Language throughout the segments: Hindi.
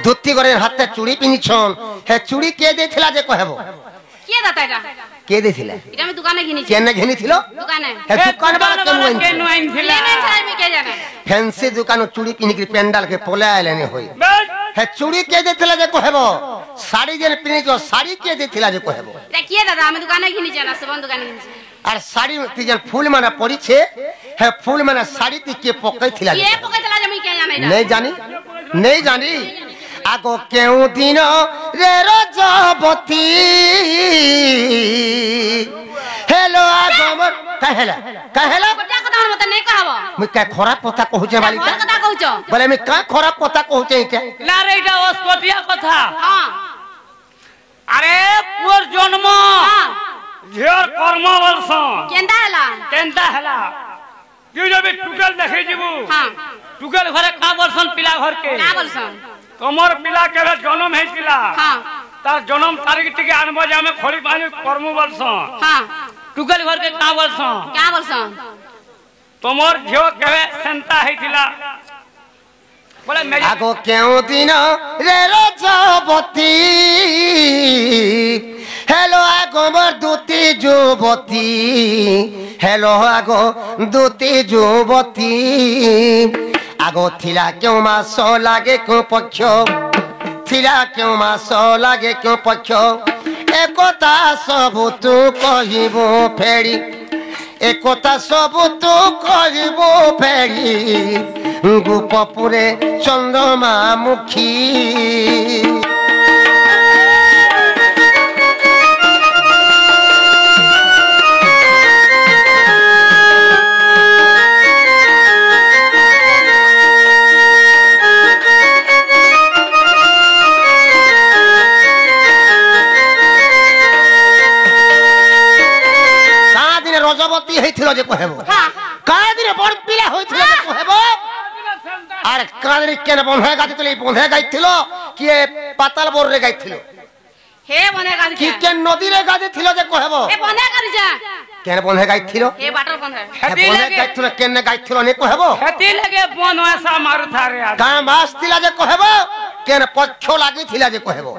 धोती करे हाथ चूड़ी पिनिछन हे चूड़ी के देथिला जे कहबो के दाता एटा के देथिला इटा में दुकाने घिनी केने घिनिथिलो दुकाने हे दुकान वाला के नुआइन थिला लेने छाई में के जाने फैंसी दुकान चूड़ी पिनि के पेंडाल के पोला आलेने होई हे चूड़ी के देथिला जे कहबो साड़ी जे पिनि जो साड़ी के देथिला जे कहबो एटा के दादा हम दुकाने घिनी जाना सबन दुकाने घिनी और साड़ी ती जे फूल माने पड़ी छे हे फूल माने साड़ी ती के पकैथिला ये पकैथिला जे मैं के जाने नहीं जानी आगो केउ दिन रे रजबती हेलो आगो मोर कहला गोटा कथा मत नहीं कहबो मैं का खराब कथा कहू जे वाली और कथा कहूचो बोले मैं का खराब कथा कहू जे के ना रे एटा ओस्कोटिया कथा हां अरे पुर जन्म हां झेर कर्म वर्ष केंदा हला तू जब टुकल देखे जीबू हां टुकल घरे का वर्षन पिला घर के का बोलसन कमर पिला के जन्म हेसिला हां तार जन्म तारीख टिके आनबो जे हमें खोली पानी कर्म वर्ष हां टुकल घर के का वर्ष क्या बोलसन तोमर झियो केवे सेंता हेतिला बोले मेरी आगो केउ दिन रे रजबती हेलो आगो मोर दूती जुबती हेलो आगो दूती जुबती आगो थिला क्यों मास लागे क्यों पक्ष थिला क्यों मास लागे क्यों पक्ष एकता सब तू कहिबो फेरी एकता सब तू कहिबो फेरी गोपपुरे चंद्रमा मुखी रजबती हेथिलो जे कहबो का दिन बड़ पिला होइथिलो जे कहबो अरे कादरी केन बंधे गाइथिलो बंधे गाइथिलो कि पाताल बोर रे गाइथिलो हे बने गादी कि के नदी रे गाइथिलो जे कहबो ए बने करि जा केन बंधे गाइथिलो हे बाटर बंधे हे बंधे गाइथिलो केन गाइथिलो ने कहबो खेती लगे बन ऐसा मारू थारे आ का मास थिला जे कहबो केन पक्ष लागि थिला जे कहबो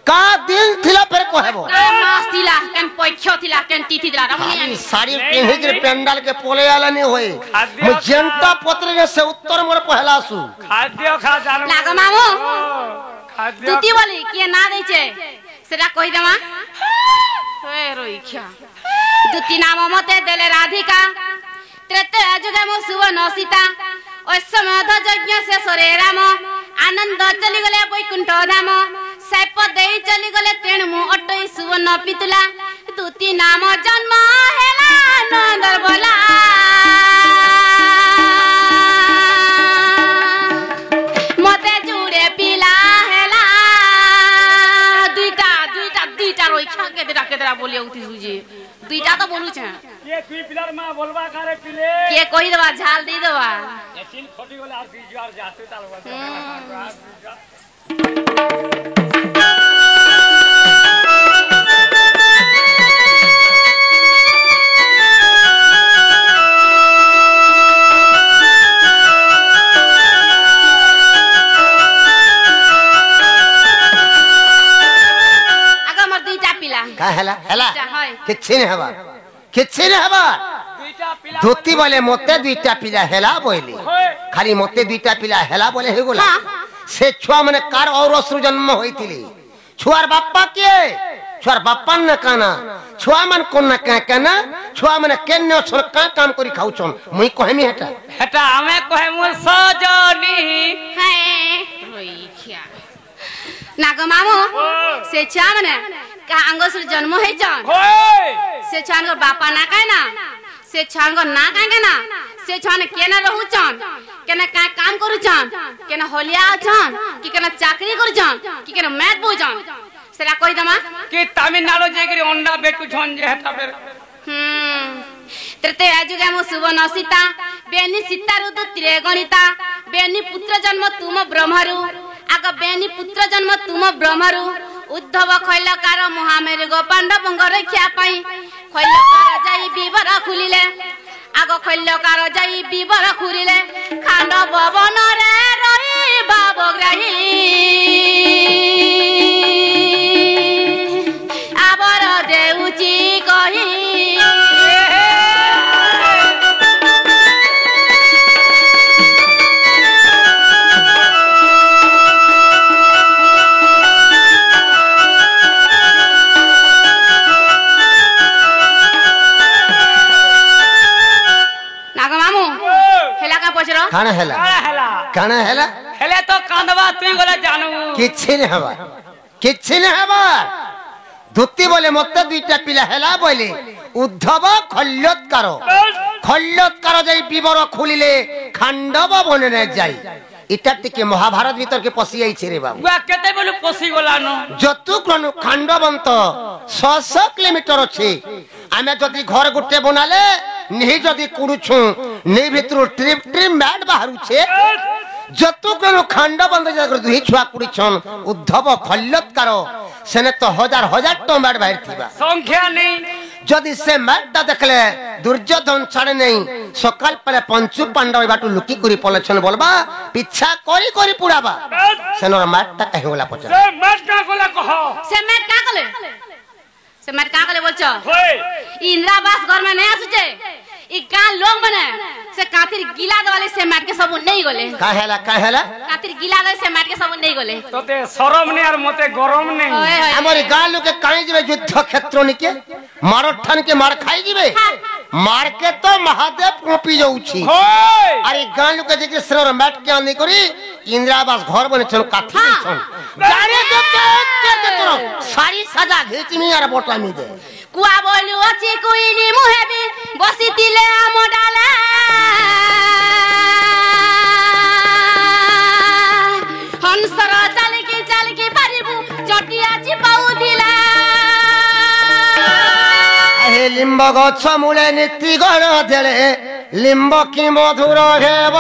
का दिन थिला फेर कहबो का मास थिला केन पक्ष थिला केन तिथि थिला खाली साड़ी पिन्हि के पेंडाल के पोले आला नहीं होई मु जनता पत्र से उत्तर मोर पहला सु खाद्य खा जानो लाग मामू खाद्य दुती बोली के ना दै छे सेटा कहि देमा ओए रोइखा दुती नाम मते देले राधिका त्रेते जुगे मो सुवन सीता ओसमध यज्ञ से सरे राम आनंद चली गले बैकुंठ धाम सैप देई चली गले तेण मु अटई सुवन पितुला दुती नाम जन्म हेला नंदर बोला मते जुड़े पिला हेला दुईटा रोइखा के देरा बोली उठी सुजी दुईटा तो बोलू छे के दुई पिलर में बोलबा करे पिले के कहि देबा झाल दे देबा यकीन खोटी गले आर जुआर जाते तालवा का हला किछि ने हबा धोती बोले मते दुईटा पिला हेला बोली खाली मते दुईटा पिला हेला बोले हे गोला से छुआ माने कार और असुर जन्म होइतिली छुआर बाप्पा के छुआर बाप्पा न काना छुआ मन कोन न काना छुआ माने केने असुर का काम करी खाउछन मुई कहमी हेटा हमें कहे मोर सजनी है रोइखिया नाग मामू से छा माने का अंगसुर जन्म है जान से छान को बापा ना काहे ना से छान को ना काहे ना से छान केना रहू जान केना का काम करू जान केना होलिया जान कि केना चाकरी करू जान कि केना मैथ बो जान सेरा कहि दमा कि तमिलनाडु जेकरी अंडा बेटू छन जे हेता फेर त्रेते आजुगे मो सुवन सीता बेनी सीता रुदु त्रे गणिता बेनी पुत्र जन्म तुम ब्रह्मरु आग बेनी पुत्र जन्म तुम ब्रह्मरु उद्धव खैलकार महामेर गो पांडवंग रक्षा पाई खैलकार जाई विवर खुलिले आग खैलकार जाई विवर खुरिले खांडव वन रे रही बाबग्राही काना हैला काना हैला हेले तो कांदवा तुई गला जानू किछि ने हवा धुती बोले मते दुईटा पिला हैला बोले उद्धव खल्योत्कार जाई विवर खुलिले खांडव बने जाई इटा टिके महाभारत भीतर के पसी आई छे रे बाबू बुआ केते बोलू पसी गलानो जतुक्रनु खांडवंत 600 किलोमीटर अछि आमे जदी घर गुटे बनाले नहीं जदी कुडुछु नहीं भितर ट्रिप मैट बाहरु छे जतुक्रनु खांडवंत जगर दुही छुआ कुडिछन उद्धव खल्योत्कार सेने तो हजार हजार टमाट बाहर थिबा संख्या नहीं जदी से मैटा देखले दुर्योधन छाड़े नहीं सकाल पले पंचु पांडव बाटू लुकी करी पलछन बोलबा पीछा करी करी पुराबा सेनर मैटा कहे होला पचा से मैट का गला कहो से मैट का कले बोलछो इंदिरावास घर में नहीं आसुचे ई का लोग बने से कातिर गिला वाले से मैट के सब नहीं गले काहेला कातिर गिला गले से मैट के सब नहीं गले तोते शरम नहीं और मते गरम नहीं हमरे गाल लोग के काई जिवे युद्ध क्षेत्र निके मारठन के मार खाई जिवे मार के तो महादेव कोपी जाउछी अरे गाल लोग के जे सर मैट के आनी करी इंदिरावास घर बने छन काठी छन जाने के तोर सारी सजा घेचमी और बोटामी दे कुआ बोलू अछि कुइनी मुहेबी बसितिले आमडाला हंसर चालकी पारिबु चटिया चिपाउ दिला हे लिंब गछ मूले नीति गण देले लिंब की मधुर हेब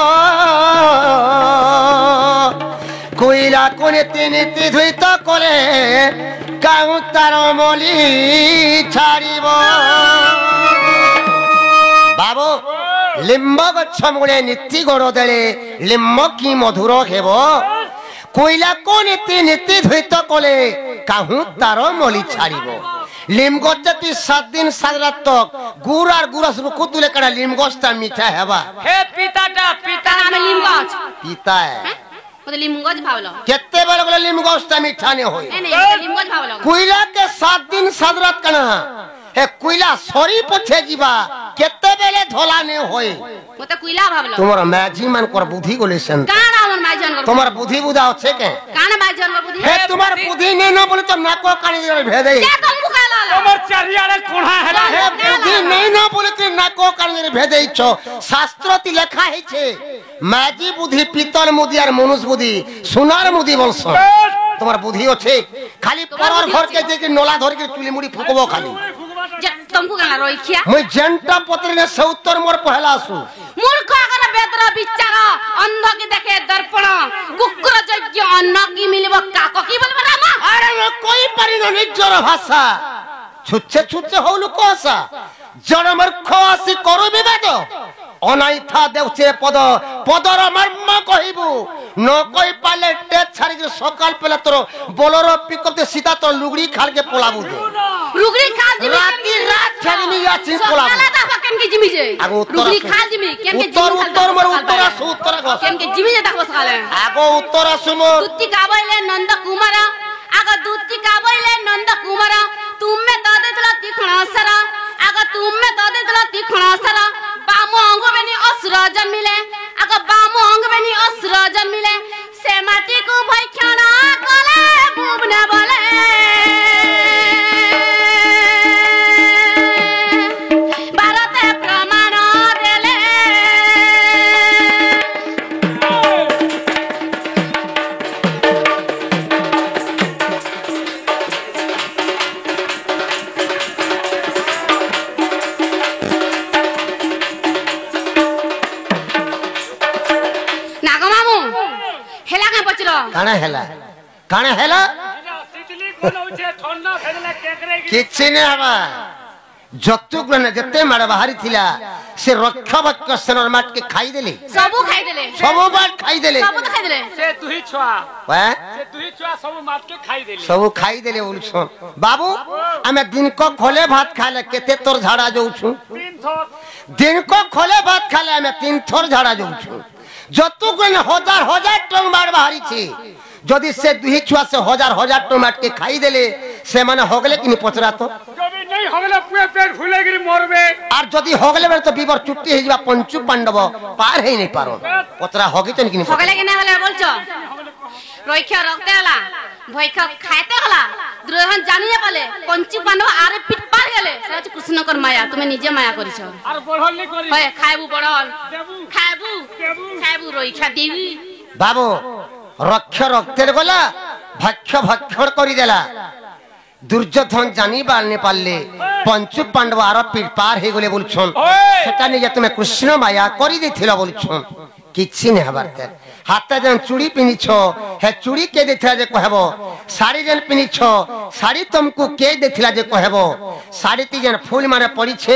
कोइला कोने नीति धुइत करे काउ तार मली छाड़िब बाबू लिंब गछ मूले नीति गण देले लिंब की मधुर हेब कोइला कोने नीति धुइत करे काउ तार मली छाड़िब लिम गछटी 7 दिन 7 रात तक गुड़ और गुरस रुकु तुले कड़ा लिम गछटा मीठा हेबा हे पिता नाम लिम गछ पिता है मतलब लिम गछ भावलो केते बेर गले लिम गछटा मीठा ने होई नहीं लिम गछ भावलो कोइला के 7 दिन 7 रात कना हे कोइला सरी पछे जीवा केते बेले धोला ने होई मते कोइला भावलो तुमरा मैजी मन कर बुद्धि गोले सन काना मन माजन कर तुमरा बुद्धि बुदा छे के काना माजन कर बुद्धि हे तुमरा बुद्धि ने न बोले तो नाको कानी भेदई के तुमको काला हमर चरिया रे कोणा हेला हे बुद्धि नहीं न बोले तो नाको कानी भेदई छो शास्त्रति लिखा है छे मैजी बुद्धि पीतल मुदी और मनुष्य बुद्धि सोनार मुदी बोलस तुम्हार बुद्धि अच्छे खाली परर घर के जे नोला धर के चुली मुड़ी फुकबो खाली तुमको काला रोइखिया मैं जनता पत्र ने से उत्तर मोर पहला आसु मूर्ख अगर बेदर विचार अंध के देखे दर्पण कुकुर यज्ञ अन्न की मिलबो काको की बोलबो रामा अरे मैं कोई परिन निजर भाषा छुच्छे होलु कोसा जड़ मूर्ख आसी करू विवाद अनाइथा देउछे पदर मर्म कहिबु न कहि पाले टे छाड़ी के सकाल पले तोर बोलेरो पिकअप दे सीधा तो लुगड़ी खाल के पोलाबु दे रुगड़ी खाल जिमी राती रात छाड़ी याची पोलाबु सकाला दा केन के जिमी जे रुगड़ी खाल जिमी केन के जिमी उत्तर मोर उत्तर गस केन के जिमी जे देखबो सकाले आगो उत्तर सुनो दुत्ती गाबैले नंद कुमार आगो दुत्ती गाबैले नंद कुमार तुमे ददे तला तीक्ष्ण असर आगो तुमे ददे तला तीक्ष्ण असर बामो अंग बेनी असुर जन्मिले आगो बामो अंग बेनी असुर जन्मिले से माटी को भैक्षण कले बुबने बोले भारते प्रमाण देले काना हेला तितली कोन होछे ठंडा खेले केकरे किछि ने हवा जतुग्रन जते मार बाहरी थिला से रक्षावक्ष सनर माट के खाई देले सबु खाई देले सबु बात खाई देले सबु खाई देले से दुही छुआ सब माट के खाई देले सबु खाई देले बोलछो बाबू हमें दिन को खोले भात खाले केते तोर झाड़ा जाउछु 3 थोर दिन को खोले भात खाले हमें 3 थोर झाड़ा जाउछु जतुग्रन हजार हजार टन मार बाहरी छी जदि से दुही छुआ से हजार हजार टमाट के खाई देले से माने हो गले कि नहीं पचरा तो कभी नहीं होगले पुए पेट फुले गिरी मरबे আর যদি হগলে বেলে তো বিবর চুটি হয়ে যাবা পঞ্চু পাণ্ডব পার হই নাই পারো পতরা হগিছেন কি নি হগলে কেনে হলে বলছো রইখ্য রক্তে হলা ভৈক্ষ খাইতে হলা দুর্যোধন জানিয়ে পালে পঞ্চু পাণ্ডব আর পিট পার গেলে সেটা হচ্ছে কৃষ্ণকর মায়া তুমি নিজে মায়া করিছো আর বড়হল করি হয় খাইবু বড়হল দেবু খাইবু দেবু খাইবু রইখ্য দেবী বাবু রক্ষ রক্তের গলা ভক্ষ ভক্ষর করি দেলা দুর্যোধন জানিবার নে পারলে পঞ্চু পাণ্ডব আর পিট পার হয়ে গলে বলছন সেটা নিয়ে তুমি কৃষ্ণ মায়া করি দিছিল বলছন কিচ্ছি নে হবার তার হাতে যেন চুড়ি পিনিছ হে চুড়ি কে দেখিলা যে কহব শাড়ি যেন পিনিছ শাড়ি তুমকু কে দেখিলা যে কহব শাড়িতে যেন ফুল মানে পড়িছে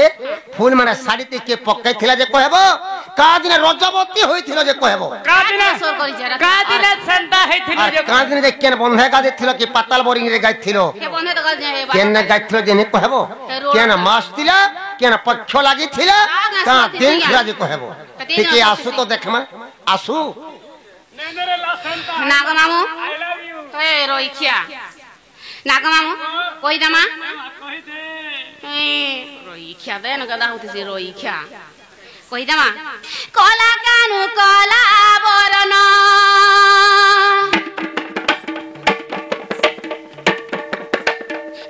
ফুল মানে শাড়িতে কে পকাইছিলা যে কহব কাদিনে রজবতী হইছিল যে কহব কাদিনা সর করিছে কাদিনা সেন্টা হইছিল আর যে কাদিনে যে কেন বন্ধে গাইছিল কি পাতাল বোরিং রে গাইছিল কে বন্ধে তো গাল যায় কেন না গাইছিল যে নে কহব কেন মাস দিলা কেন পক্ষ লাগিছিল কা দিন খিলা যে কহব ঠিক আসু তো দেখমা আসু নেনেরে লা সেন্টা নাগ মামু আই লাভ ইউ এ রইখ্য নাগ মামু কই দামা কই দে রইখ্য দেন গদা হতেছে রইখ্য কই দামা কলা কানু কলা বরণ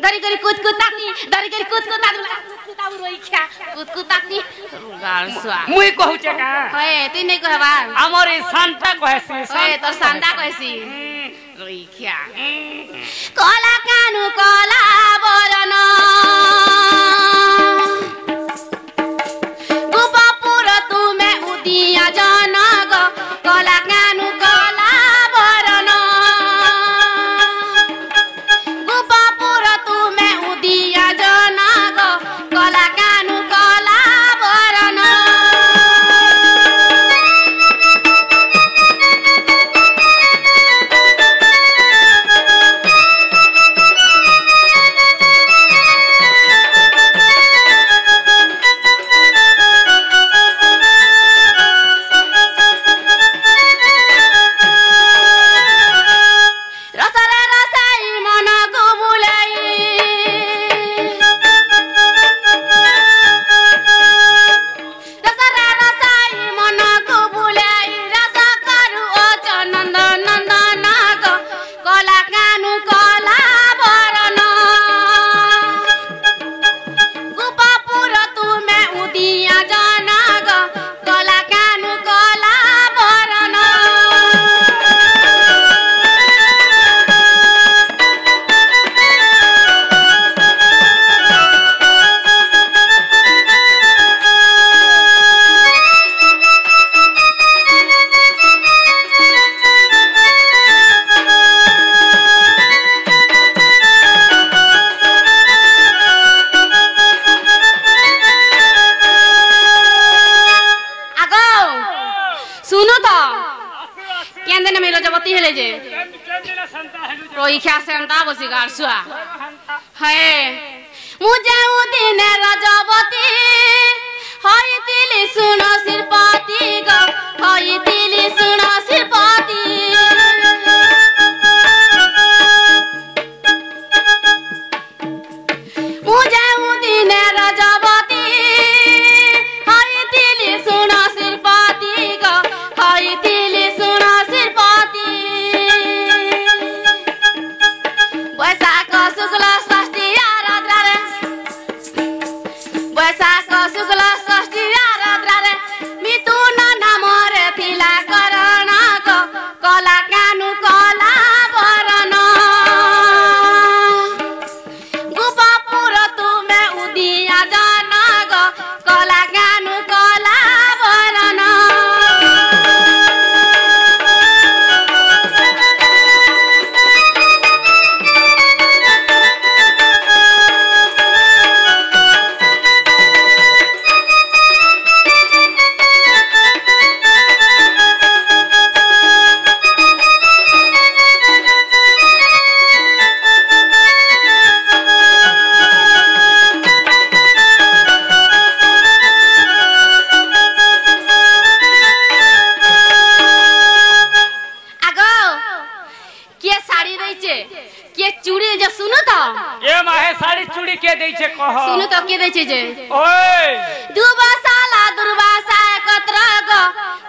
দারি করে কুতকুতাতি দারি করে কুতকুতাতি কুতকুতাউ রইখ্য কুতকুতাতি গালসুয়া মুই কহুছে কা হয় তুই নাই কহবা আমার এই সান্টা কহেছি ওই তোর সান্দা কইছি রইখ্য কলা কানু কলা বরণ গোপপুর তুমে উদিয়া জনগ কলা কানু কলা বরণ গোপপুর তুমে উদিয়া জনগ কলা কানু কলা বরণ রসরে রসাই মন গুবুলাই রসরে রসাই মন গুবুলাই রস করু ও চনন্দ নন্দন গো কলা কানু কলা বরণ গোপপুর তুমে উদিয়া জনগ কলা কানু কলা বরণ আগো শুনো তো কেন দেনে মেলো জবতি হেলে যে কেন্দিনা সেন্টা হেলু রইখ্য সেন্টা বসি গারসুয়া হে মুজে উদিনে রজবতী হইতিলি শুন শ্রীপতি গো হইতিলি শুন শ্রীপতি মুজে উদিনে রজবতী হইতিলি শুন শ্রীপতি গো হইতিলি শুন শ্রীপতি বৈশাখ শুক্ল ষষ্ঠী আরাধ্রারে বৈশাখ শুক্ল ষষ্ঠী আরাধ্রারে মিথুন নামরে থিলা কରଣ গো কলা শাড়ি রইছে কে চুড়ি যে শুনো তো কে মাহে শাড়ি চুড়ি কে দেইছে কহ শুনো তো কে দেইছে যে ওই দুবাসালা দুর্বাসা একত্র গো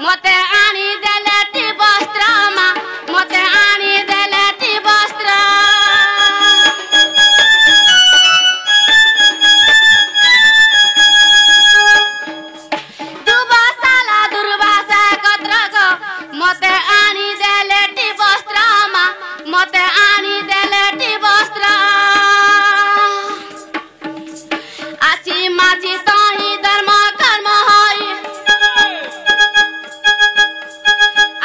মতে আনি দেলে টি বস্ত্র মা মতে আনি দেলে টি বস্ত্র দুবাসালা দুর্বাসা একত্র গো মতে আনি দেলে টি বস্ত্র মা মতে আনি দেলে টি বস্ত্র আছি মাঝি তাহি ধর্ম কর্ম হই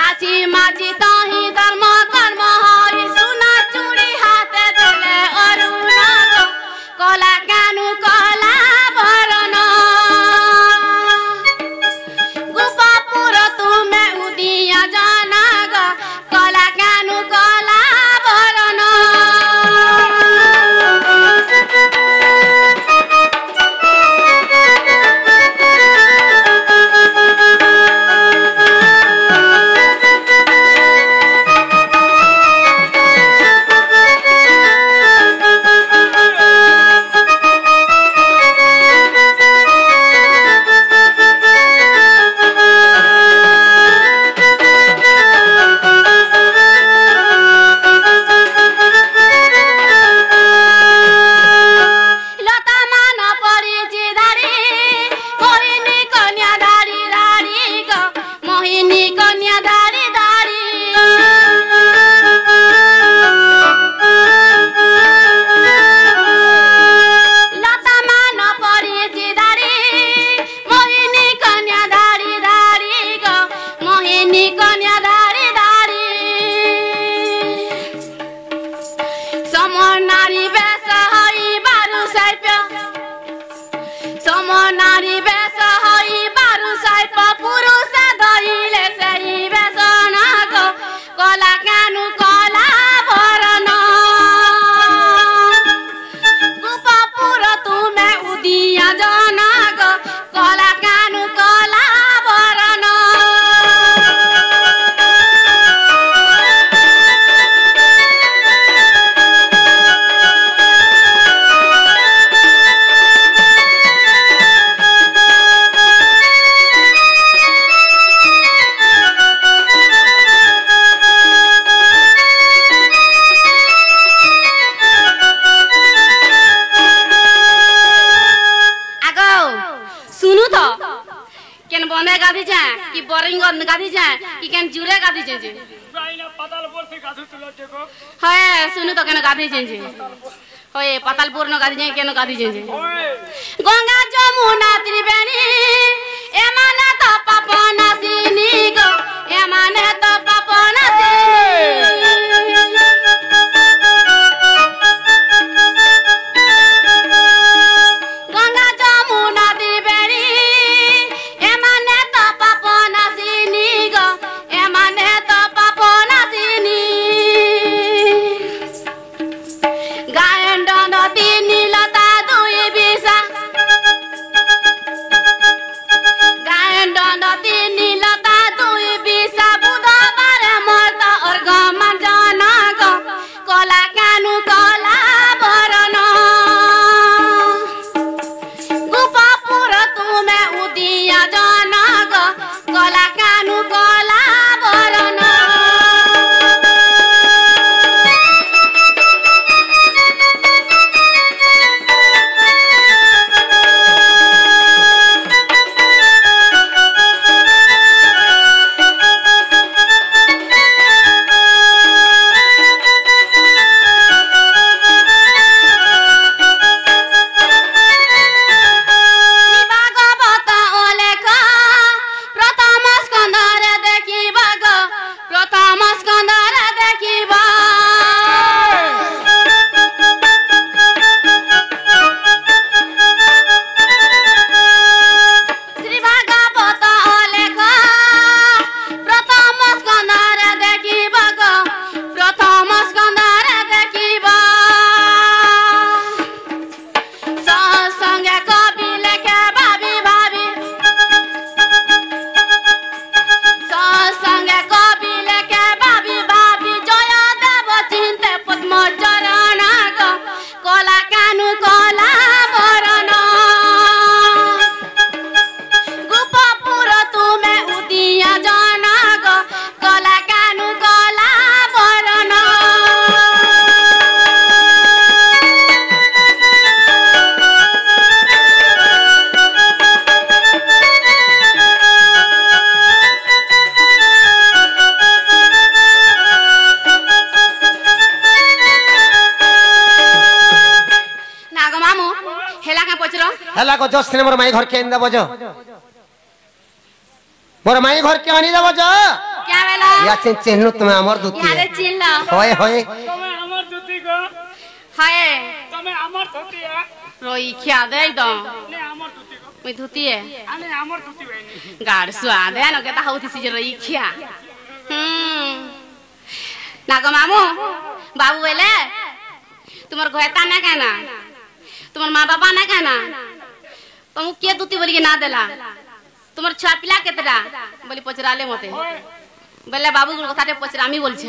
আছি মাঝি তাহি ধর্ম কর্ম হই সোনা চুড়ি হাতে দেলে অরুণ কলা কেন কলা ভরণ গোপাপুর তুমি উদিয়া জানা গো কলা কেন কলা ভরণ पातालपुर न गाधी जाए केनो गाधी जाए गंगा जमुना त्रिवेणी एमाने तो पापना सिनी गो एमाने तो पापना गंगा जमुना त्रिवेणी एमाने तो पापना सिनी गो एमाने तो पापना सिनी गायन नदी नीलता दुई बिसा गायन नदी नीलता दुई बिसा बुधा হেলা গো জসনে মোর মাই ঘর কে আনি দেব যো মোর মাই ঘর কে আনি দেব যো क्या बेला या चिन्ह तुम्हें अमर दूती यारे चिन लो होए होए তুমি আমার দুটি গো हाय তুমি আমার দুটি रोई क्या दे दो নে আমার দুটি গো मैं धुती है আনে আমার দুটি হয়নি गाड़ स्वाद है ना कहता होती सी रोई क्या ना गो मामू बाबू बोले तुम्हारे घोता ना कहना तुम्हारे माँ बापा ना कहना तुम क्या दूती बोली के ना देला तुम्हारे छुआ पिला केतरा बोली पचरा ले मते बोले बाबू को कथाटे पचरामी बोलछे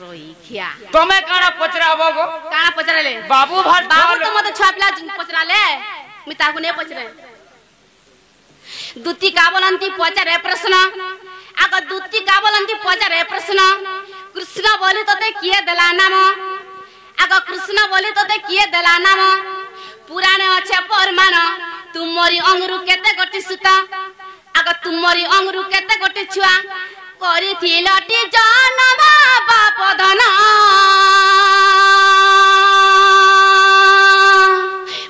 रोई खिया তুমি কানা পচরাবো গো काना पचरा ले বাবু ভাত बाबू तो मते छुआ पिला पचरा ले मी ताकू ने पचरे दूती का बोलंती पचरे प्रश्न आग दूती का बोलंती पचरे प्रश्न कृष्ण बोली तोते किए देला नाम आग कृष्ण बोली तोते किए देला नाम पुराणे अच्छे परमान तुमरी अंगरु केते गोटी सुता आग तुमरी अंगरु केते गोटी छुआ करिथिलटी जनम बाप धन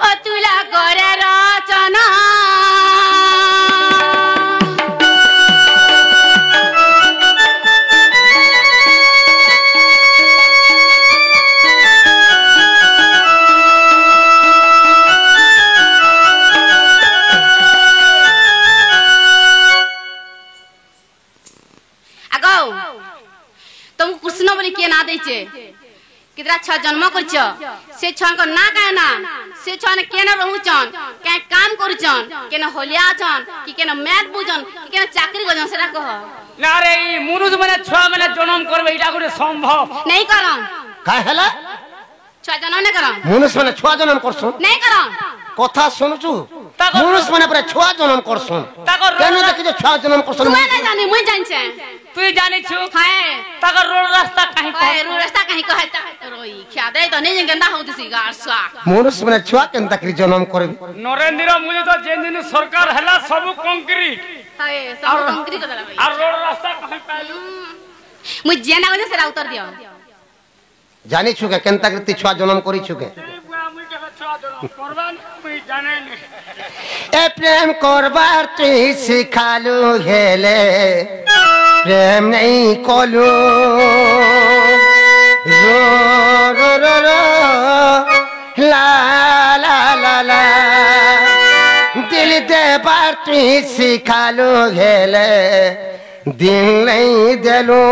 अतुला करे रचना तुमको कृष्ण बोली के ना देचे कितरा छ जन्म करछ से छ को ना कहना से छ ने केना रहूचन के काम करूचन केना होलिया छन कि केना मैथ बुझन कि केना चाकरी गजन सेरा कह না রে এই মুরুদ মানে ছুয়া মানে জনম করবে এটা করে সম্ভব नहीं करम का हेला छ जन्म नहीं करम मनुष्य माने छुआ जन्म करसु नहीं करम কথা শুনছু তাকো- মনুষ্য মানে পরে ছুয়া জন্ম করছুন তাকো কেন রোড- দেখি যে ছুয়া জন্ম করছুন तू नहीं जानी मुई जानछे তুই জানিছু हाय তাকে রোড রাস্তা কাহি हाय रू रास्ता कहीं कहे रोई क्या दे तो नहीं गंदा होती गारसा মনুষ্য মানে ছুয়া কেন দেখি জন্ম করবি নরেন্দ্র মোদি তো যে দিন সরকার হেলা সব কংক্রিট हाय सब कंकरी को दला भाई আর রোড রাস্তা কাহি পাইলু मुई जेना को सेरा उतर दियो জানিছু কে কেন তাকৃতি ছুয়া জন্ম করিছু কে এই বুয়া মুই কেবে ছুয়া জনম করবান মুই জানে নি এ প্রেম করবার তুই শিখালু হেলে প্রেম নেই কলু রো রো রো রো লা লা লা লা দিল দেবার তুই শিখালু হেলে দিল নেই দেলু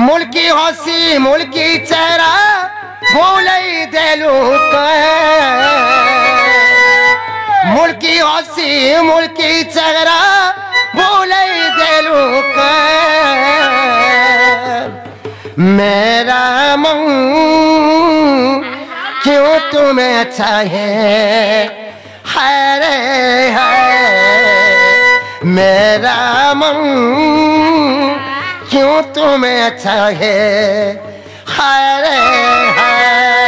मुल्की हसी मुल्की चेहरा बोलई देलू मुल्की हसी मुल्की चेहरा बोलई देलू मेरा मन क्यों तुम्हें चाहे है रे है मेरा मन क्यों तुम्हें अच्छा है हाय रे हाय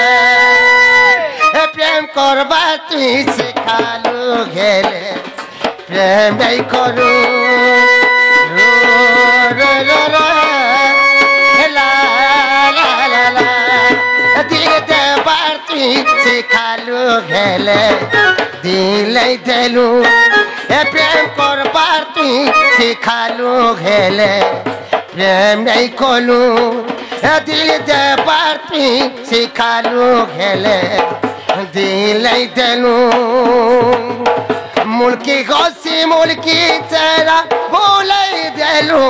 प्रेम करबा तुई शिखालु घेले प्रेम नहीं करू रो रो रो रो ला ला ला ला दिल देबार तुई शिखालु घेले दिल देलू प्रेम करबार तुई शिखालु घेले प्रेम नहीं कोलू दिल देबार तुई शिखालू घेले दिल नहीं देलू मुल्की गसी मुल्की चेहरा बोलई देलू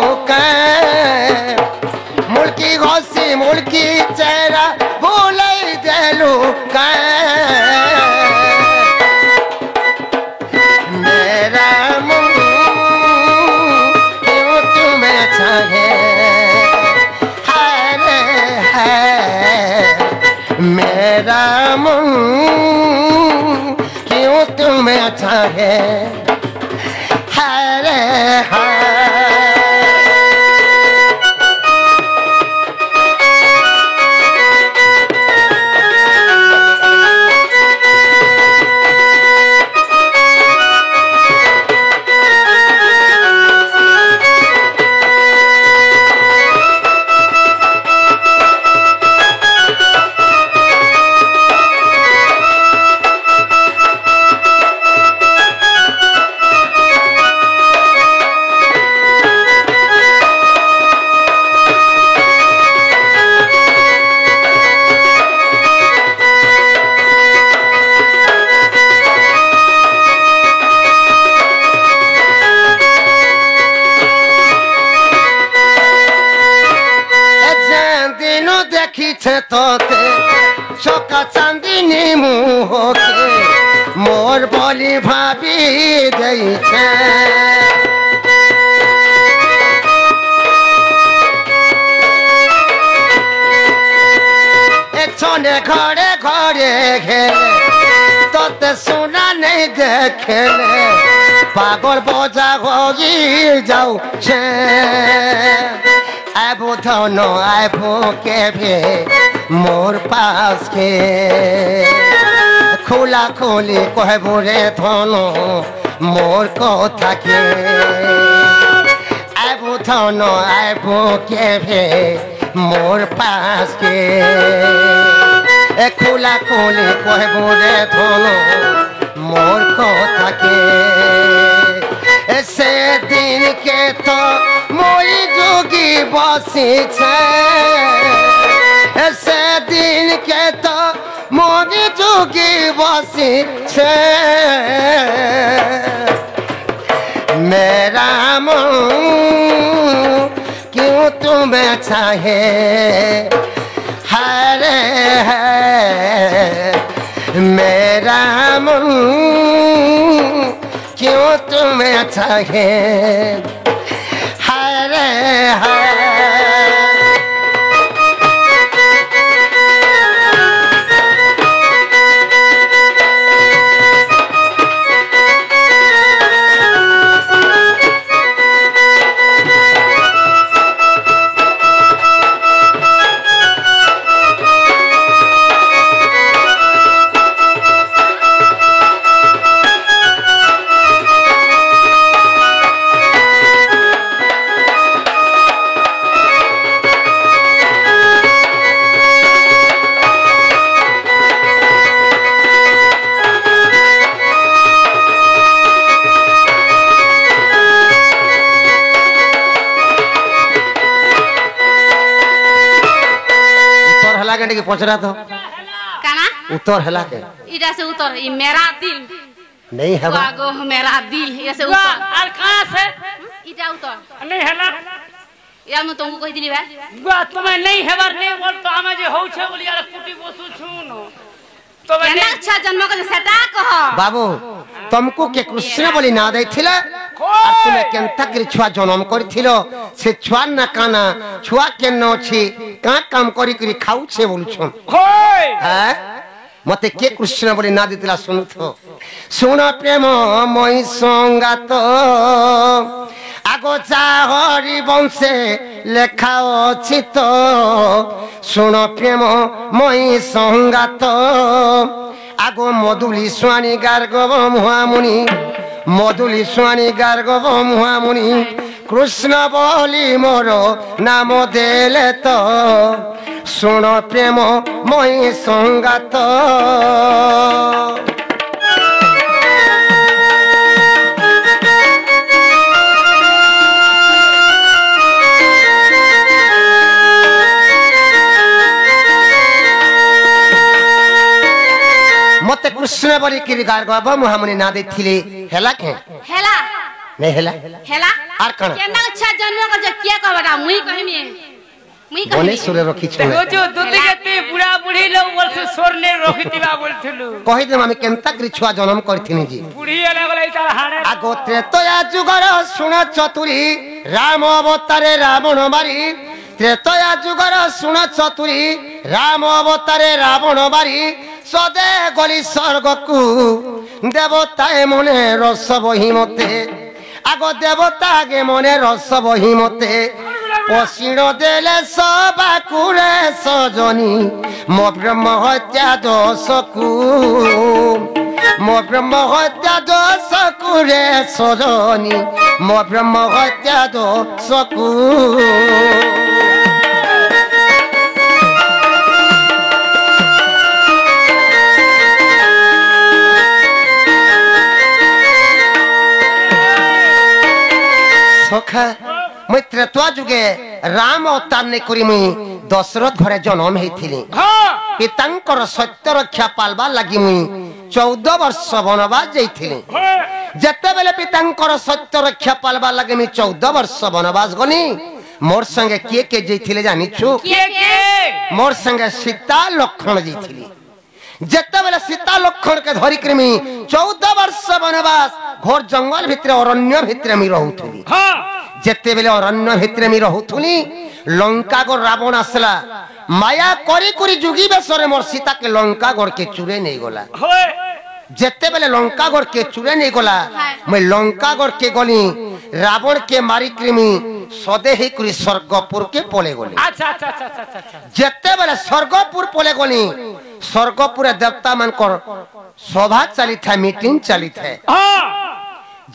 मुल्की गसी मुल्की चेहरा बोलई देलू मेरा मन क्यों तुम्हें चाहे हाय रे हाय मेरा मन क्यों तुम्हें चाहे हाय रे हाय देखी छे तोते चोका चांदनी मुँह के मोर बोली भाभी गई छे छोने घरे घरे खेले तोते सुना नहीं देखेले पागल बोझा होगी जाऊ छे आबो धनो आबो के भी मोर पास के खोला खोली कहबो रे धनो मोर को थाके आबो धनो आबो के भी मोर पास के खोला खोली कहबो रे धनो मोर को थाके से दिन के तो मोई जोगी बसी छे से दिन के तो मोई जोगी बसी छे मेरा मन क्यों तुम्हें चाहे हरे है मेरा मन क्यों तुम्हें चाहे हरे के पहुंचना तो काना उत्तर हला के इधर से उत्तर ये मेरा दिल नहीं है वागो मेरा दिल ये से उत्तर और कहां से इधर उत्तर नहीं हला यार मैं तुमको कह दिली बा गुआ तुम्हें नहीं हेबर नहीं बोल तो हमें जे हो छे बोली यार कुटी बसु छूनो तो केना अच्छा जन्म को सेटा कह बाबू तुमको के कृष्ण बोली ना दैथिले और तुमे केनता के छुआ जन्म करथिलो से छुआ ना काना छुआ के न छी का काम करी करी खाऊ छे बोलु छन होय हैं मते के कृष्ण बोली ना दितला सुनु तो सुन प्रेम मोई संगात आगो जा हरि वंशे लेखा अछि तो सुन प्रेम मोई संगात आगो मधुली स्वाणी गार्गव मुहामुनि मधुली स्वाणी गार्गव मुहामुनि कृष्ण बोली मोर नाम देले तो सुन प्रेम मोई संगात मते कृष्ण बोली कि गार्गव मुहामुनि ना देथिले हेला के हेला नहीं हेला हेला आर कण केना अच्छा जन्म को जे के कहबा मुई कहमी मुई कहमी बने सुरे रखी छ वो जो दुती के बुढ़ा बुढ़ी लोग बोल से सोर ने रखितिबा बोलथिलु कहि दे हम केनता करी छुआ जन्म करथिनी जी बुढ़ी अलग अलग तार हाड़े आगो त्रेतया जुगर सुन चतुरी राम अवतारे रावण मारी त्रेतया जुगर सुन चतुरी राम अवतारे रावण मारी सदे गली स्वर्ग को देवताए मने रस बही मते आगो देवता गे मने रस बही मते पसीण देले सबा कुरे सजनी मो ब्रह्म हत्या दोष को मो ब्रह्म हत्या दोष कुरे सजनी मो ब्रह्म हत्या दोष को सखा मैत्र त्वा जुगे राम अवतार ने करी मुई दशरथ घरे जन्म हेथिली हां पितांकर सत्य रक्षा पालबा लागि मुई 14 वर्ष वनवास जाइथिली जते बेले पितांकर सत्य रक्षा पालबा लागि मुई 14 वर्ष वनवास गनी मोर संगे के जानिछु के मोर संगे सीता लक्षण जी थी जिते बेले सीता लक्षण के धरिक 14 वर्ष वनवास घोर जंगल भितर अरण्य भितर मी रहूथली जिते बेले अरण्य भितर मी रहूथली लंका गो रावण आसला माया करी करी जुगी बेसरे मोर सीता के लंका गढ़ के चुरे नहीं गला जिते बेले लंका गढ़ के चुरे नहीं गला मैं लंका गढ़ के गली रावण के मारी कृमि सदे ही करी स्वर्गपुर के पोले गली जिते बेले स्वर्गपुर पोले गली स्वर्गपुर देवता मन को सभा चली था मीटिंग चली थे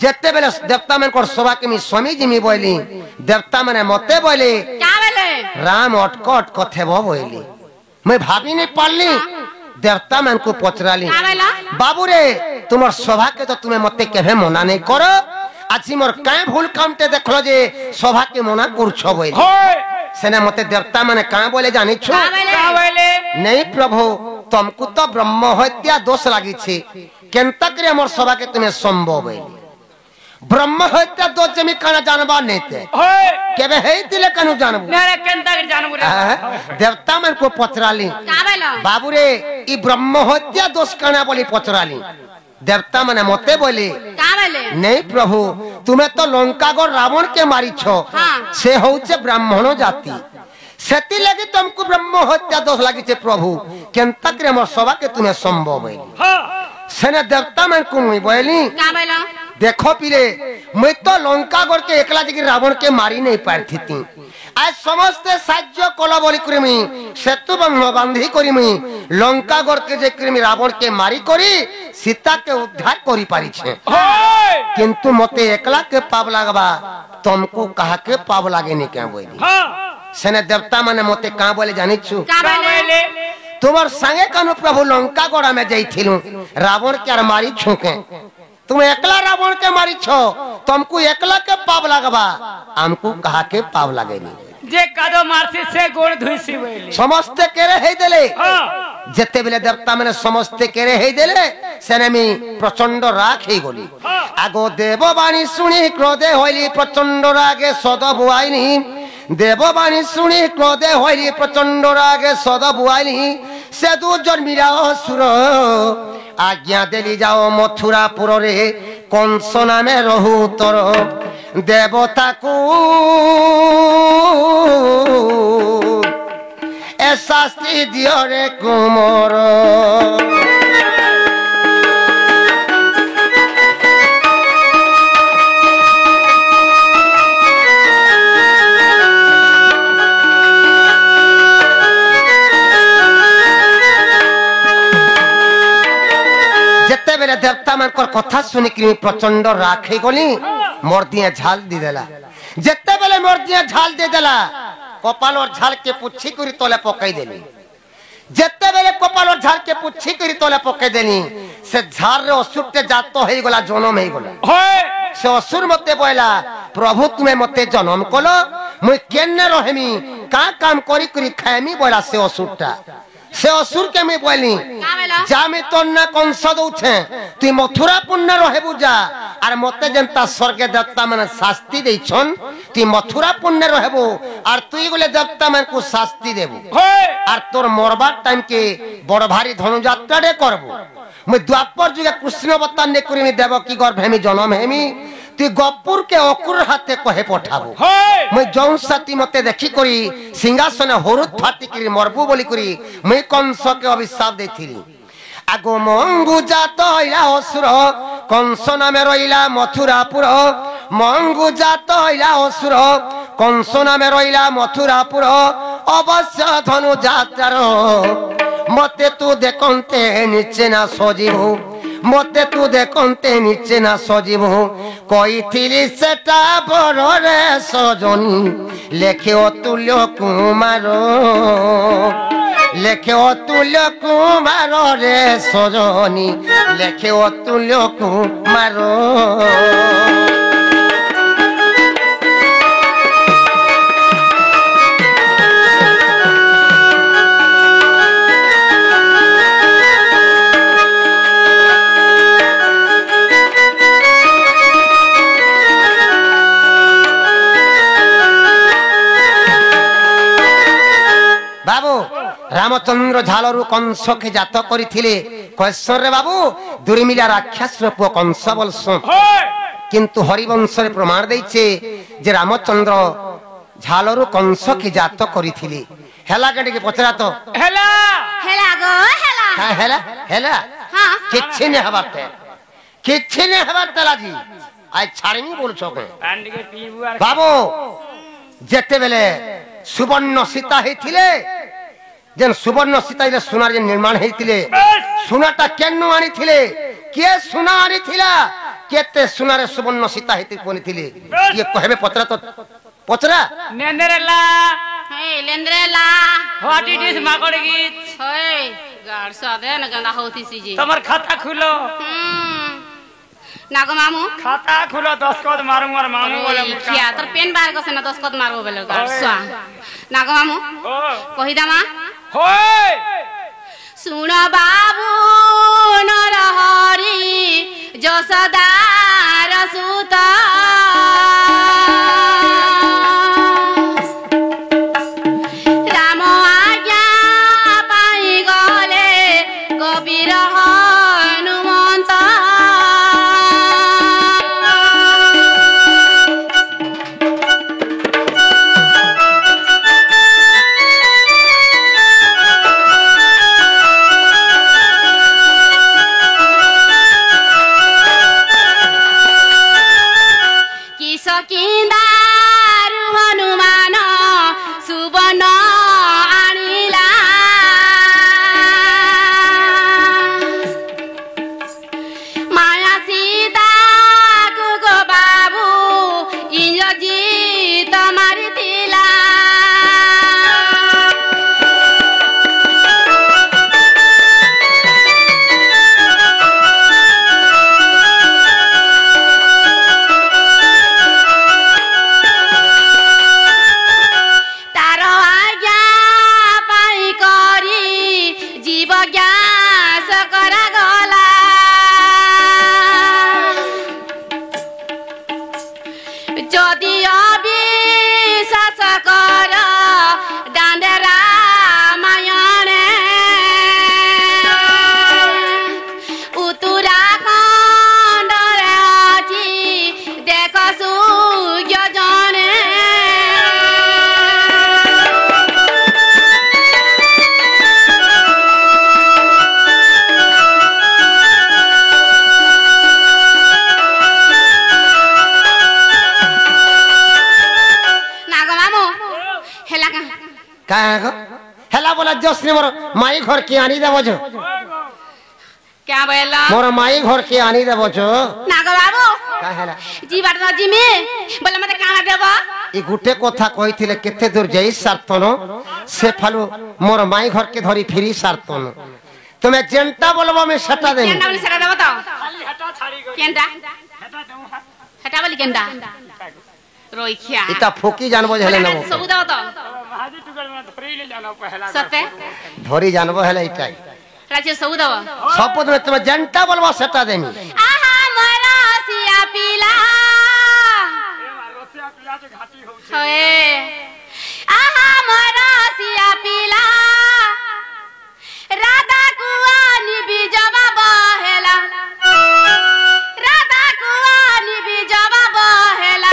जिते बेले देवता मन को सभा के स्वामी जी मी बोली देवता मैंने मते बोली राम अटको अटको थे वो बोली मैं भाभी नहीं पाली देवता मन को पचराली बाबू रे तुम सभा के तो तुम्हें मते केभे मना नहीं करो आज मोर काए भूल कामटे देखलो जे सभा के मना करछो बोली सेना मते देवता माने का बोले जानि छु नहीं प्रभु तुमको तो ब्रह्म हत्या दोष लागी छी केनता करे मोर सभा के तुम्हें संभव बोली ब्रह्म हत्या दोष जमी काना जानबा नहीं थे केबे हेई दिले कानु जानबू मेरे केनता के जानबू रे देवता मन को पचराली बाबू रे ई ब्रह्म हत्या दोष काना बोली पचराली देवता माने मते बोली नहीं प्रभु तुम्हें तो लंका गो रावण के मारी छो से होचे ब्राह्मण जाति सेति लगी तुमको ब्रह्म हत्या दोष लागी छे प्रभु केनता करे मोर सभा के तुम्हें संभव बोली सेने देवता मन को मुई बोली देखो पीरे मैं तो लंका गढ़ के एकला जगह रावण के मारी नहीं पारती थी आज समस्त साज्य कला बोली कृमि सेतु बांधी कृमि लंका गढ़ के जे कृमि रावण के मारी करी सीता के उद्धार करी पारी छे किंतु मते एकला के पाप लागबा तुमको कहा के पाप लागे नहीं क्या बोली सेने देवता माने मते का बोले जानि छु तुमर संगे कानु प्रभु लंका गढ़ में जाइथिलु रावण के मारी छुके तुम एकला रावण के मारी छो तुमको एकला के पाप लगबा हमको कहा के पाप लागे नहीं जे कादो मारसी से गोड़ धुइसी बोली समस्त केरे हे देले जेते बेले देवता माने समस्त केरे हे देले सेनेमी प्रचंड राग हे गली आगो देववाणी सुनी क्रोधे होइली प्रचंड रागे सद बुआइनी देववाणी सुनी क्रोधे होइली प्रचंड रागे सद बुआइनी से दू जन्मीरा असुर आज्ञा देली जाओ मथुरापुर रे कंस नामे रहु तोर देवता को ए शास्त्री दियो रे कुमोर देवता मन कथा सुनिक प्रचंड राखे गली मोर दिए झाल दी देला जेते बेले मोर दिए झाल दे देला कपाल और झाल के पुच्छी करी तले पकाई देली जेते बेले कपाल और झाल के पुच्छी करी तले पकाई देली से झाल रे असुर ते जातो हेई गला जन्म हेई गला से असुर मते बोला प्रभु तुम्हें मते जन्म कलो मुई केने रहमी का काम करी करी खाएमी बोला से असुरटा से असुर के मैं बोली जा मैं तो ना कंस दउछे तू मथुरा पुण्य रहबू जा आर मते जनता स्वर्ग देवता माने शास्ति देछन तू मथुरा पुण्य रहबू आर तू गले देवता मन को शास्ति देबू आर तोर मरबा टाइम के बड़ भारी धनुयात्रा रे करबू मैं द्वापर जुगे कृष्ण अवतार ने करी मैं देवकी गर्भ हेमी जन्म हेमी तू गपुर के अकुर हाथे कहे पठाबू मैं जौन साथी मते देखी करी सिंहासन हरुद फाटी करी मरबू बोली करी मैं कंस के अभिशाप देथिली आगो मंगू जात हइला असुर कंस नामे रहिला मथुरापुर मंगू जात हइला असुर कंस नामे रहिला मथुरापुर अवश्य धनु जात्रार मते तू देखंते नीचे ना सजीबू मते तू देखंते नीचे ना सजीबू कइथिली सेटा बड़ रे सजनी लेखे अतुल्य कुमार लेखे अतुल्य कुमार रे सजनी लेखे अतुल्य कुमार बाबू रामचंद्र झालरू कंस के जात करथिले कैसर रे बाबू दुर्मिला राक्षस रो पुओ कंस बोलसो किंतु हरिवंश रे प्रमाण दैछे जे रामचंद्र झालरू कंस के जात करथिले हेला के पचरा तो हेला हेला गो हेला का हेला हेला हां किछि ने हबाते किछि ने हबाते लाजी आज छाड़मी बोलछो के पांडी के पीबू आर बाबू जेते बेले सुवर्ण सीता हेथिले जेन सुवर्ण सीता ile सुनार जे निर्माण हेथिले सुनाटा केन्नु आनी थिले के सुना आनी थिला केते सुनारे सुवर्ण सीता हेति कोनी थिले ये कहबे पचरा तो पचरा नेंद्रेला हे लेंद्रेला व्हाट इट इज माकड़ गीत हे गाड़ सादे न गंदा होती सी जी तमर खाता खुलो नागो मामू खाता खुलो 10 कद मारूंगा और मामू बोले क्या तर पेन बाहर को से ना 10 कद मारबो बेले गाड़ सा नागो मामू कहि दामा होय सुन बाबू नरहरी जसदार सुत राम आज्ञा पाई गले कबीर हनुमंत किंदारु हनुमान सुबन आनिला माया सीता गो बाबू इंद्रजीत मारिथिला যদি অবিশ্বাস কর দান্দে রামায়ণে উত্তরাখণ্ডরে অছি দেখ সূর্য জনে का हेला बोला जसने मोर माई घर के आनी देबो जो क्या बोला मोर माई घर के आनी देबो जो नागो बाबू का हेला जी बात ना जी में बोला मते काना देबो ई गुटे कथा कहिथिले केते दूर जाई सारतन से फालु मोर माई घर के धरी फिरी सारतन तुमे जेंटा बोलबो में सटा देनी केंडा बोली सटा देबो तो खाली हटा छाड़ी गई केंडा हटा दऊ हटा बोली केंडा रोइखिया इता फोकी जानबो हेले नबो सब दाओ तो महाजी टुकल में धरी ले जाना पहला सते धरी जानबो हेले इटाई राजे सब दाओ सब में तुमे जेंटा बोलबो सटा देनी आहा मोरा सिया पीला रोसिया पिला के घाटी हो होए आहा मोरा सिया पीला राधा कुआनी बीजवा बहेला राधा कुआनी बीजवा बहेला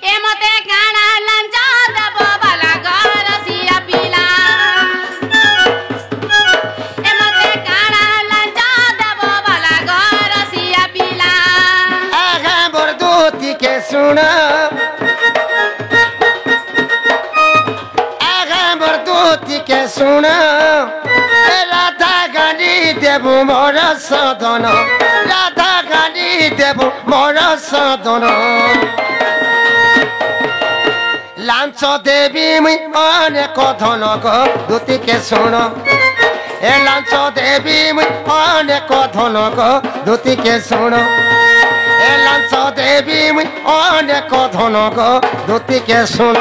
ए मते काना लंचा देबो बाला घर सिया पीला ए मते काना लंचा देबो बाला घर सिया पीला आगा बरदूती के सुन आगा बरदूती के सुन राधा गानी देबु मोर सदन राधा गानी देबु मोर सदन लांच देवी मुई अनेक धनक दूती के सुन ए लांच देवी मुई अनेक धनक दूती के सुन ए लांच देवी मुई अनेक धनक दूती के सुन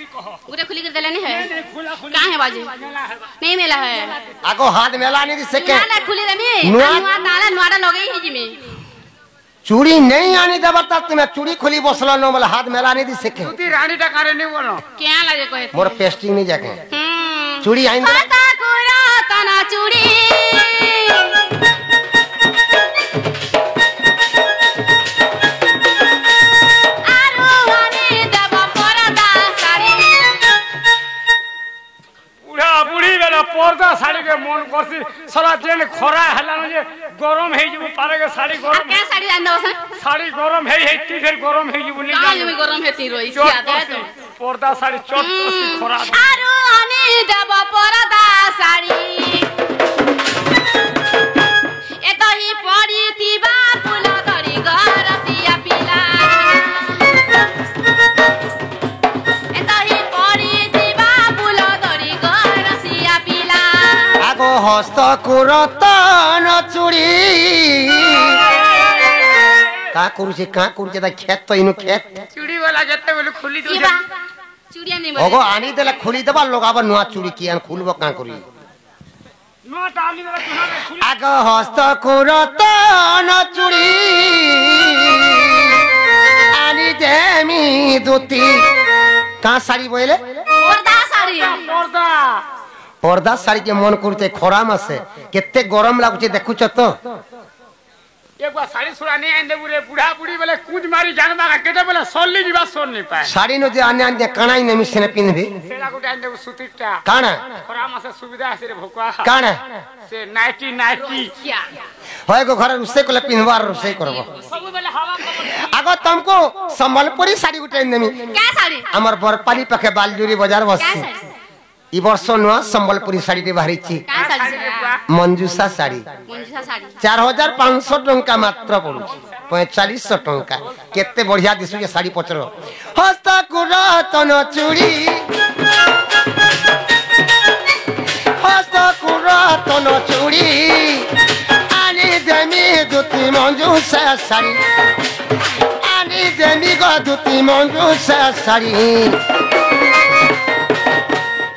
खुशी कहो गुटे खुली कर देले नहीं है नहीं खुला खुला कहां है बाजी मेला है नहीं मेला है आगो हाथ मेला नहीं दिसे के ना ना खुली देमी नुआ- नुआ ताला नुआडा लगई है जिमी चूड़ी नहीं आनी देबा तक तुम्हें चूड़ी खोली बसलो न बोले हाथ मेला नहीं दिसे के तुती रानी टा करे नहीं बोलो क्या लगे कोई मोर पेस्टिंग नहीं जाके हम्म चूड़ी आइन दे पता कुरा तना चूड़ी आरु आनी देव परदा साड़ी बुढ़ा बुढ़ी बेला पर्दा साड़ी के मन करसी साला जेन खरा हला न जे गरम हे जबु पारे के साड़ी आ गरम क्या साड़ी आंदा बस साड़ी गरम हे ती फिर गरम हे जबु नहीं काल में गरम है तीरो इसिया दे तो पर्दा साड़ी चोट करसी खरा आरु आनी देव परदा साड़ी एतो ही पड़ी तिबा फूल धरी गरसिया पिला एतो ही पड़ी तिबा फूल धरी गरसिया पिला आगो हस्त कुरतन चूड़ी का करूचे ता खेत तो इनु खेत चूड़ी वाला जते बोले खुली दो तिबा चूड़िया नहीं ओगो बजे आनी देला खुली देबा लोग आबा नुआ चूड़ी कियान खुलबो का करी नो टाली वाला तुहारे खुली आगो हस्त कुरतन चूड़ी आनी देमी दुती का साड़ी बोले पर्दा साड़ी पर्दा पर्दा साड़ी के मन करते खरा मासे केते गरम लागुचे देखुछ तो एक बार साड़ी सुरा नहीं आंदे बुरे बुढ़ा बुढ़ी बोले कूद मारी जान मारा केते बोले सोल्ली जीवा सोन नहीं पाए साड़ी नो जे आने आने कानाई ने मिसने पिनबे सेला को आंदे सुतिटा काना खरा मासे सुविधा से रे भोका काना से नाइटी नाइटी क्या होय गो घर रुसे कोले पिनवार रुसे करबो सब बोले हवा खबर आगो तुमको संबलपुरी साड़ी उठे नेमी क्या साड़ी हमर बरपाली पखे बालजूरी बाजार क्या बससी साड़ी ई वर्ष नुआ संबलपुरी साड़ी टे बाहरिची क्या साड़ी मंजूसा साड़ी मंजुषा साड़ी 4500 टंका मात्र पड़ुची 4500 टंका केते बढ़िया दिसु ये साड़ी पचरो हस्त कुरतन चूड़ी हस्त कुरतन चूड़ी आनी देमी दुती मंजूसा साड़ी आनी देमी गो दुती मंजूसा साड़ी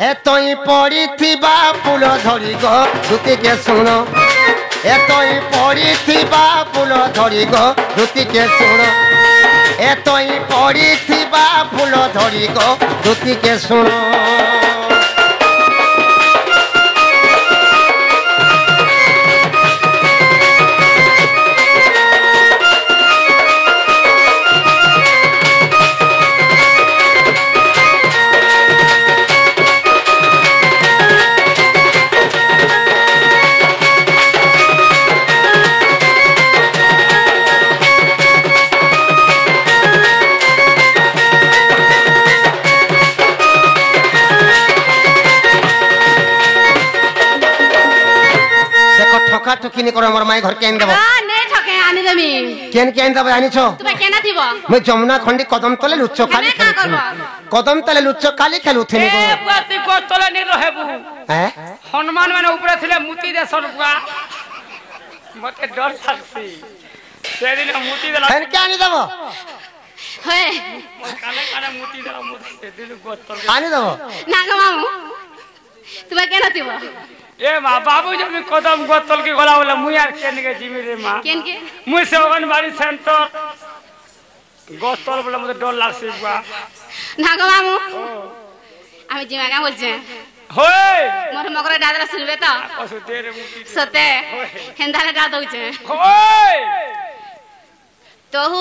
एतई पड़ी थिबा फूल धरी गो धुती के सुनो एतई पड़ी थिबा फूल धरी गो धुती के सुनो एतई पड़ी थिबा फूल धरी गो धुती के सुनो ठका ठकी नहीं करो हमर माई घर के आइन देबो हां नहीं ठके आनी देमी केन के आइन देबो आनी छो तुमे केना थिबो मैं जमुना खंडी कदम तले लुच्चो काली हमें का खेलु करबो? कदम तले लुच्चो काली खेलु थेनी ए पाती को तले नहीं रहेबू हैं हनुमान माने ऊपर थिले मुती दे सरपुआ मते डर सकसी से दिन मुती देला फेन के आनी देबो हे काले काले मुती देला मुती दिल को तले आनी देबो नागा मामू तुमे केना थिबो ए मां बाबू जब मैं कदम गोतल के गला वाला मुई यार केन के जिमी रे मां केन के मुई से अंगनबाड़ी सेंटर गोतल बोले मुझे डर लागसी बुआ नागा मामू আমি জিমাগা বলছে होय মোর মগরে দাদরা শুনবে তো पशु तेरे मुती সতে হেন্দালে গা দউছে होय তোহু